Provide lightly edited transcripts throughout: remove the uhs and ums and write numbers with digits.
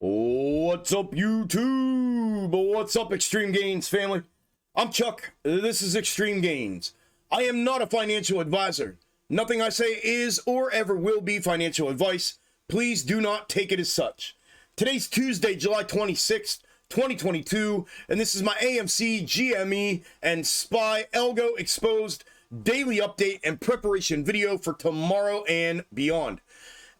What's up, YouTube? What's up, Xtreme Gainz family? I'm Chuck. This is Xtreme Gainz. I am not a financial advisor. Nothing I say is or ever will be financial advice. Please do not take it as such. Today's Tuesday, July 26th, 2022, and this is my AMC, GME, and SPY Algo exposed daily update and preparation video for tomorrow and beyond.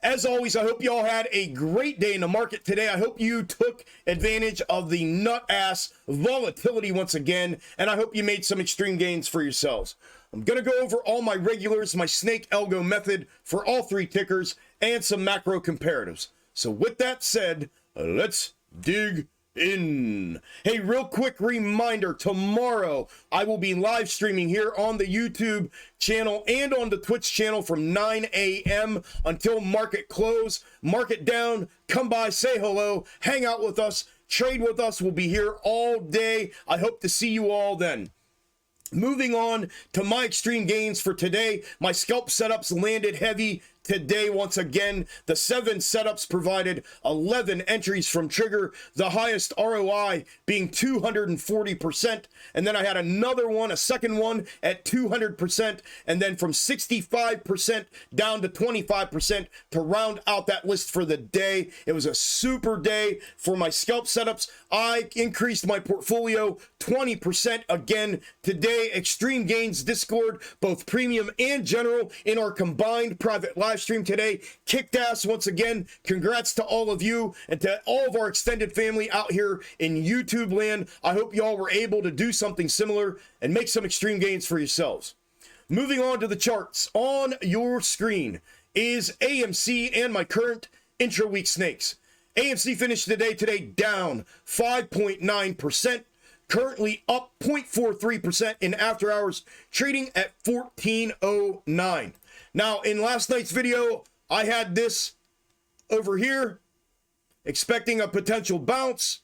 As always, I hope you all had a great day in the market today. I hope you took advantage of the nut-ass volatility once again, and I hope you made some extreme gains for yourselves. I'm going to go over all my regulars, my snake algo method for all three tickers, and some macro comparatives. So with that said, let's dig in. Hey, real quick reminder, tomorrow I will be live streaming here on the YouTube channel and on the Twitch channel from 9 a.m. until market close. Market down, come by, say hello, hang out with us, trade with us. We'll be here all day. I hope to see you all then. Moving on to my extreme gains for today, my scalp setups landed heavy today once again. The 7 setups provided 11 entries from trigger, the highest ROI being 240%. And then I had another one, a second one at 200%. And then from 65% down to 25% to round out that list for the day. It was a super day for my scalp setups. I increased my portfolio 20% again today. Extreme Gains Discord, both premium and general, in our combined private live stream today. Kicked ass once again. Congrats to all of you and to all of our extended family out here in YouTube land. I hope y'all were able to do something similar and make some extreme gains for yourselves. Moving on to the charts. On your screen is AMC and my current intra-week snakes. AMC finished the day today down 5.9%. Currently up 0.43% in after hours, trading at 1409. Now, in last night's video, I had this over here, expecting a potential bounce,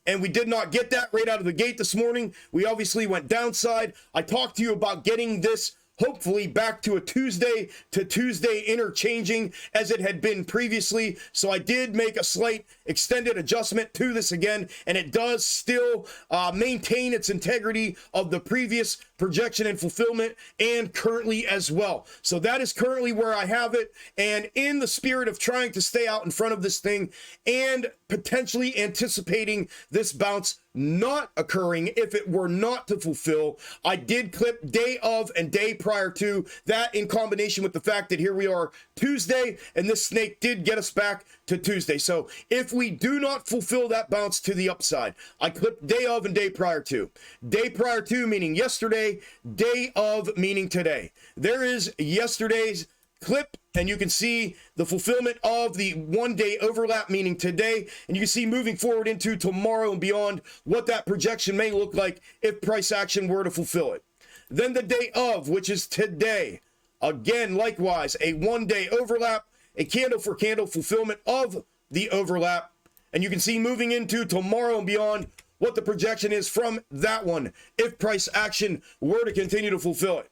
and we did not get that right out of the gate this morning. We obviously went downside. I talked to you about getting this hopefully back to a Tuesday to Tuesday interchanging as it had been previously. So I did make a slight extended adjustment to this again, and it does still maintain its integrity of the previous projection and fulfillment and currently as well. So that is currently where I have it. And in the spirit of trying to stay out in front of this thing and potentially anticipating this bounce not occurring if it were not to fulfill, I did clip day of and day prior to that, in combination with the fact that here we are Tuesday and this snake did get us back to Tuesday. So if we do not fulfill that bounce to the upside, I clipped day of and day prior to. Day prior to meaning yesterday, day of meaning today. There is yesterday's clip, and you can see the fulfillment of the 1 day overlap, meaning today, and you can see moving forward into tomorrow and beyond what that projection may look like if price action were to fulfill it. Then the day of, which is today, again, likewise, a 1 day overlap, a candle for candle fulfillment of the overlap, and you can see moving into tomorrow and beyond what the projection is from that one if price action were to continue to fulfill it.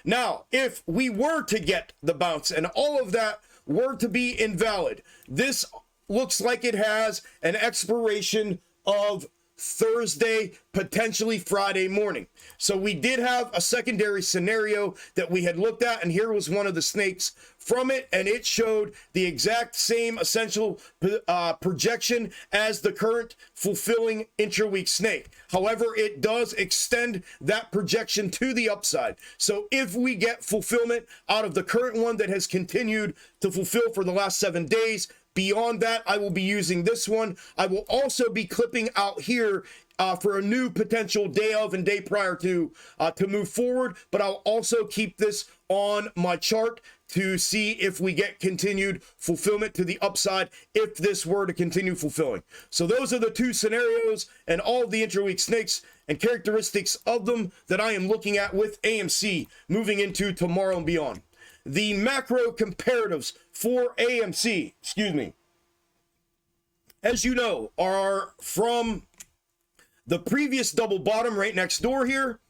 Now, if we were to get the bounce and all of that were to be invalid, this looks like it has an expiration of Thursday, potentially Friday morning. So we did have a secondary scenario that we had looked at, and here was one of the snakes from it, and it showed the exact same essential projection as the current fulfilling intra-week snake. However, it does extend that projection to the upside. So if we get fulfillment out of the current one that has continued to fulfill for the last 7 days, beyond that, I will be using this one. I will also be clipping out here for a new potential day of and day prior to move forward, but I'll also keep this on my chart to see if we get continued fulfillment to the upside if this were to continue fulfilling. So those are the two scenarios and all of the intra-week snakes and characteristics of them that I am looking at with AMC moving into tomorrow and beyond. The macro comparatives for AMC, as you know, are from the previous double bottom right next door here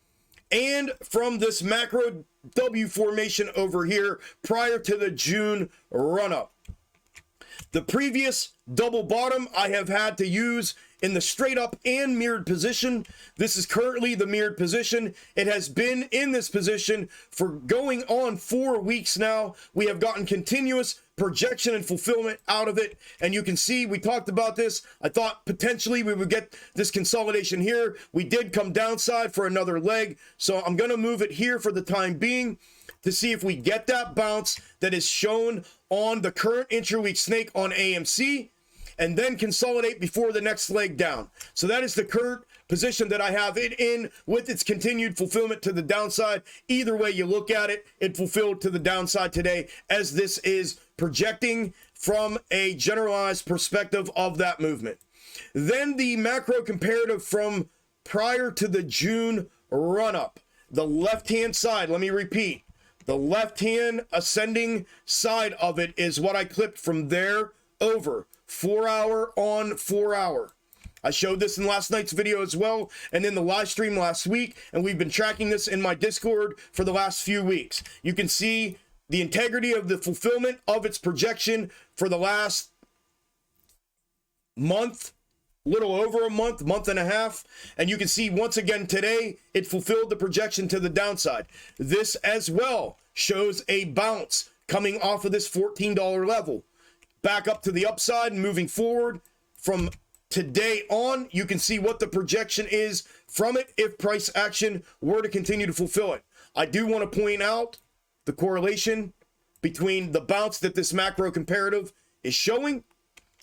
and from this macro W formation over here prior to the June run-up. The previous double bottom I have had to use in the straight up and mirrored position. This is currently the mirrored position. It has been in this position for going on 4 weeks now. We have gotten continuous projection and fulfillment out of it. And you can see, we talked about this. I thought potentially we would get this consolidation here. We did come downside for another leg. So I'm going to move it here for the time being to see if we get that bounce that is shown on the current intra-week snake on AMC, and then consolidate before the next leg down. So that is the current position that I have it in, with its continued fulfillment to the downside. Either way you look at it, it fulfilled to the downside today, as this is projecting from a generalized perspective of that movement. Then the macro comparative from prior to the June run-up. The left-hand side, let me repeat, the left-hand ascending side of it is what I clipped from there over 4 hour on 4 hour. I showed this in last night's video as well, and in the live stream last week, and we've been tracking this in my Discord for the last few weeks. You can see the integrity of the fulfillment of its projection for the last month, little over a month and a half, and you can see once again today it fulfilled the projection to the downside. This as well shows a bounce coming off of this $14 level back up to the upside and moving forward from today on. You can see what the projection is from it if price action were to continue to fulfill it. I do want to point out the correlation between the bounce that this macro comparative is showing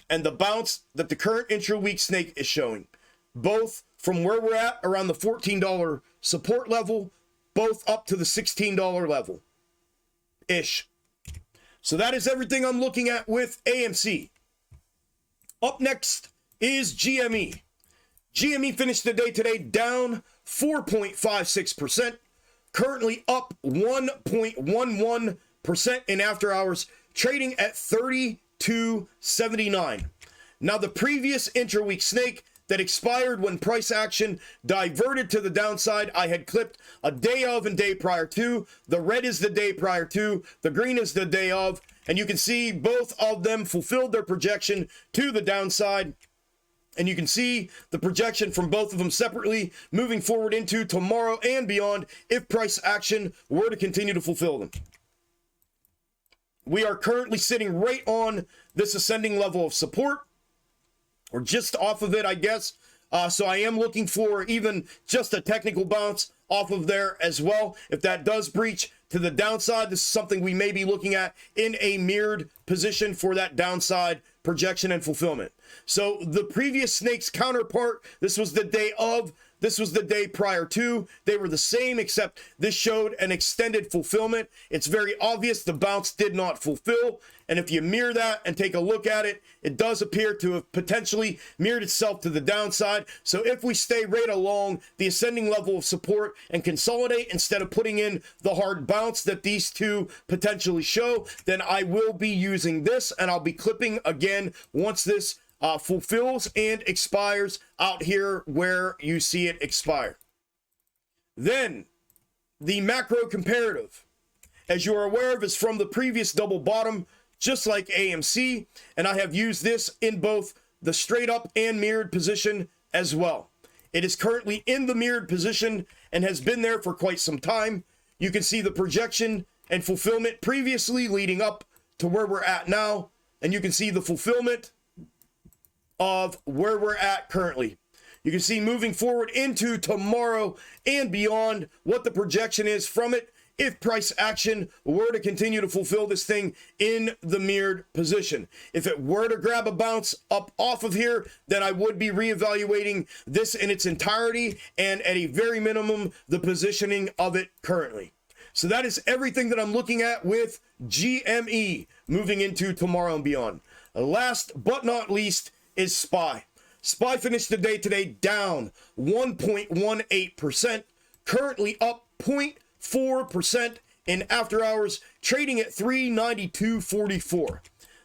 and the bounce that the current intra-week snake is showing. Both from where we're at around the $14 support level, both up to the $16 level-ish. So that is everything I'm looking at with AMC. Up next is GME. GME finished the day today down 4.56%, currently up 1.11% in after hours, trading at 32.79. Now the previous intra-week snake that expired when price action diverted to the downside, I had clipped a day of and day prior to. The red is the day prior to, the green is the day of, and you can see both of them fulfilled their projection to the downside. And you can see the projection from both of them separately moving forward into tomorrow and beyond if price action were to continue to fulfill them. We are currently sitting right on this ascending level of support, or just off of it, I guess. So I am looking for even just a technical bounce off of there as well. If that does breach to the downside, this is something we may be looking at in a mirrored position for that downside projection and fulfillment. So the previous snake's counterpart, this was the day of, this was the day prior to. They were the same, except this showed an extended fulfillment. It's very obvious the bounce did not fulfill. And if you mirror that and take a look at it, it does appear to have potentially mirrored itself to the downside. So if we stay right along the ascending level of support and consolidate instead of putting in the hard bounce that these two potentially show, then I will be using this, and I'll be clipping again once this fulfills and expires out here where you see it expire. Then the macro comparative, as you are aware of, is from the previous double bottom, just like AMC, and I have used this in both the straight up and mirrored position as well. It is currently in the mirrored position and has been there for quite some time. You can see the projection and fulfillment previously leading up to where we're at now, and you can see the fulfillment of where we're at currently. You can see moving forward into tomorrow and beyond what the projection is from it if price action were to continue to fulfill this thing in the mirrored position. If it were to grab a bounce up off of here, then I would be reevaluating this in its entirety and at a very minimum the positioning of it currently. So that is everything that I'm looking at with GME moving into tomorrow and beyond. Last but not least is SPY. SPY finished the day today down 1.18%, currently up 0.4% in after hours, trading at 392.44.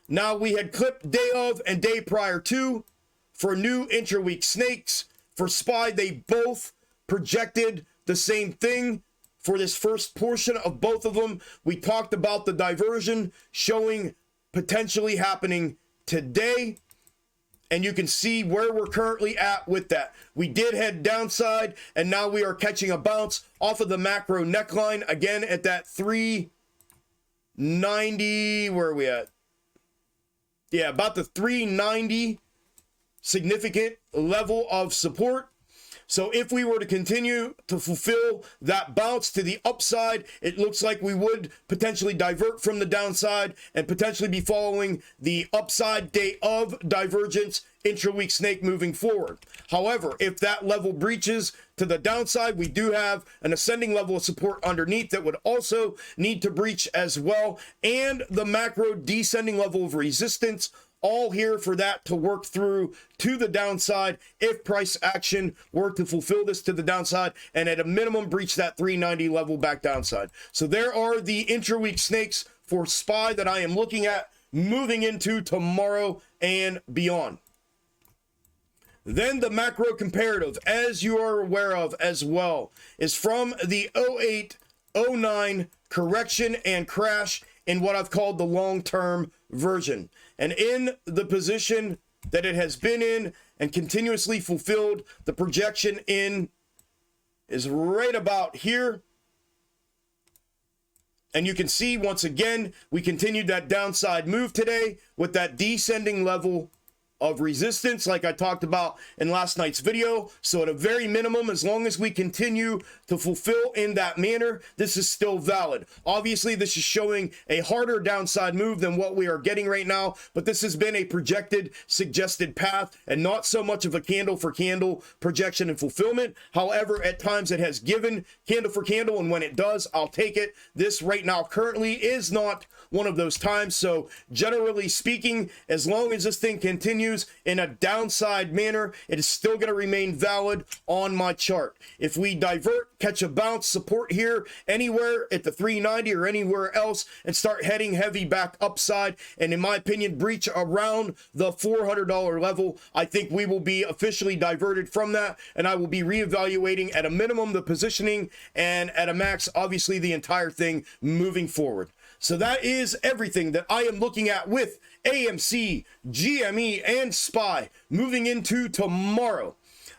Now we had clipped day of and day prior to for new intra-week snakes. For SPY, they both projected the same thing. For this first portion of both of them, we talked about the diversion showing potentially happening today. And you can see where we're currently at with that. We did head downside, and now we are catching a bounce off of the macro neckline again at that 390. Where are we at? Yeah, about the 390 significant level of support. So if we were to continue to fulfill that bounce to the upside, it looks like we would potentially divert from the downside and potentially be following the upside day of divergence intra-week snake moving forward. However, if that level breaches to the downside, we do have an ascending level of support underneath that would also need to breach as well, and the macro descending level of resistance, all here for that to work through to the downside if price action were to fulfill this to the downside and at a minimum breach that 390 level back downside. So there are the intra-week snakes for SPY that I am looking at moving into tomorrow and beyond. Then the macro comparative, as you are aware of as well, is from the 08-09 correction and crash in what I've called the long-term version. And in the position that it has been in and continuously fulfilled, the projection in is right about here. And you can see once again, we continued that downside move today with that descending level of resistance like I talked about in last night's video. So at a very minimum, as long as we continue to fulfill in that manner, this is still valid. Obviously, this is showing a harder downside move than what we are getting right now, but this has been a projected suggested path and not so much of a candle for candle projection and fulfillment. However, at times it has given candle for candle, and when it does, I'll take it. This right now currently is not one of those times. So generally speaking, as long as this thing continues in a downside manner, it is still going to remain valid on my chart. If we divert, catch a bounce, support here anywhere at the 390 or anywhere else, and start heading heavy back upside, and in my opinion breach around the $400 level, I think we will be officially diverted from that, and I will be reevaluating at a minimum the positioning, and at a max obviously the entire thing moving forward. So that is everything that I am looking at with AMC, GME, and SPY moving into tomorrow.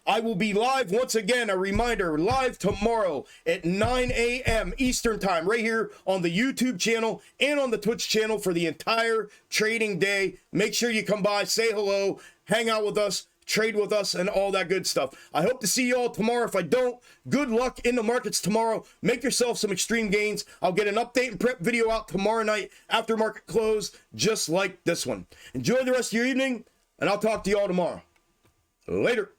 I will be live once again, a reminder, live tomorrow at 9 a.m. Eastern time, right here on the YouTube channel and on the Twitch channel for the entire trading day. Make sure you come by, say hello, hang out with us, trade with us, and all that good stuff. I hope to see you all tomorrow. If I don't, good luck in the markets tomorrow. Make yourself some extreme gains. I'll get an update and prep video out tomorrow night after market close, just like this one. Enjoy the rest of your evening, and I'll talk to you all tomorrow. Later.